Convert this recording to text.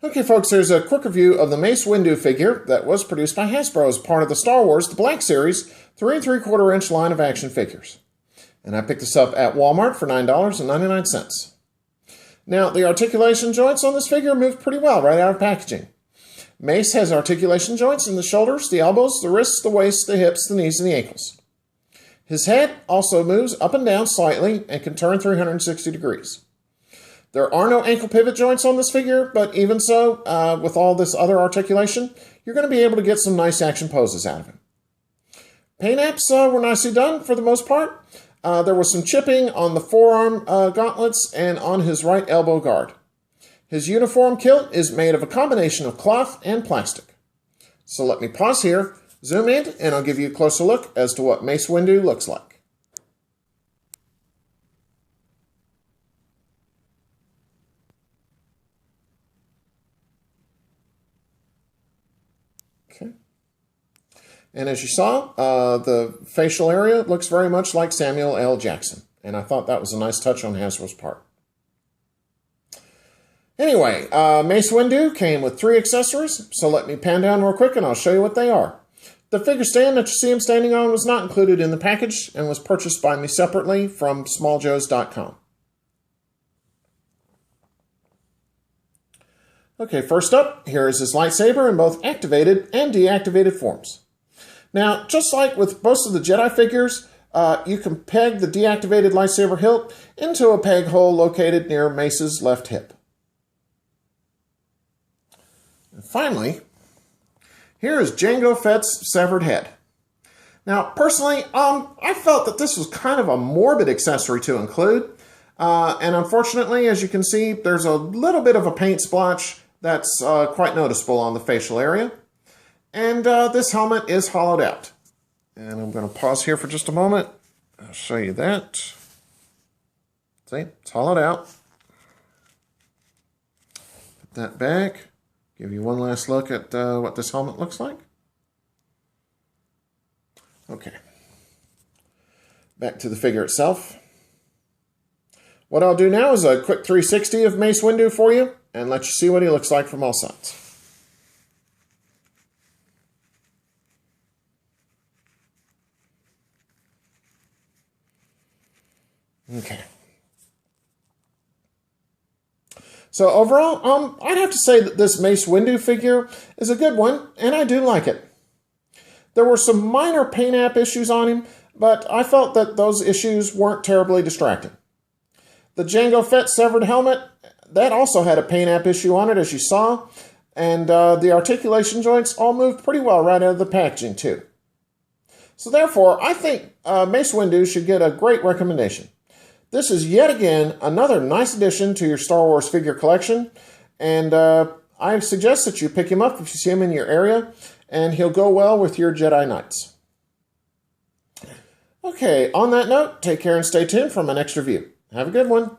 Okay, folks, here's a quick review of the Mace Windu figure that was produced by Hasbro as part of the Star Wars The Black Series 3 3/4 inch line of action figures. And I picked this up at Walmart for $9.99. Now, the articulation joints on this figure moved pretty well right out of packaging. Mace has articulation joints in the shoulders, the elbows, the wrists, the waist, the hips, the knees, and the ankles. His head also moves up and down slightly and can turn 360 degrees. There are no ankle pivot joints on this figure, but even so, with all this other articulation, you're going to be able to get some nice action poses out of him. Paint apps were nicely done for the most part. There was some chipping on the forearm gauntlets and on his right elbow guard. His uniform kilt is made of a combination of cloth and plastic. So let me pause here, zoom in, and I'll give you a closer look as to what Mace Windu looks like. Okay. And as you saw, the facial area looks very much like Samuel L. Jackson. And I thought that was a nice touch on Hasbro's part. Anyway, Mace Windu came with 3 accessories, so let me pan down real quick and I'll show you what they are. The figure stand that you see him standing on was not included in the package and was purchased by me separately from smalljoes.com. Okay, first up, here is his lightsaber in both activated and deactivated forms. Now, just like with most of the Jedi figures, you can peg the deactivated lightsaber hilt into a peg hole located near Mace's left hip. And finally, here is Jango Fett's severed head. Now, personally, I felt that this was kind of a morbid accessory to include. And unfortunately, as you can see, there's a little bit of a paint splotch that's quite noticeable on the facial area. And this helmet is hollowed out. And I'm going to pause here for just a moment. I'll show you that. See, it's hollowed out. Put that back. Give you one last look at what this helmet looks like. Okay. Back to the figure itself. What I'll do now is a quick 360 of Mace Windu for you and let you see what he looks like from all sides. Okay. So overall, I'd have to say that this Mace Windu figure is a good one, and I do like it. There were some minor paint app issues on him, but I felt that those issues weren't terribly distracting. The Jango Fett severed helmet, that also had a paint app issue on it, as you saw, and the articulation joints all moved pretty well right out of the packaging, too. So therefore, I think Mace Windu should get a great recommendation. This is yet again another nice addition to your Star Wars figure collection, and I suggest that you pick him up if you see him in your area, and he'll go well with your Jedi Knights. Okay, on that note, take care and stay tuned for my next review. Have a good one.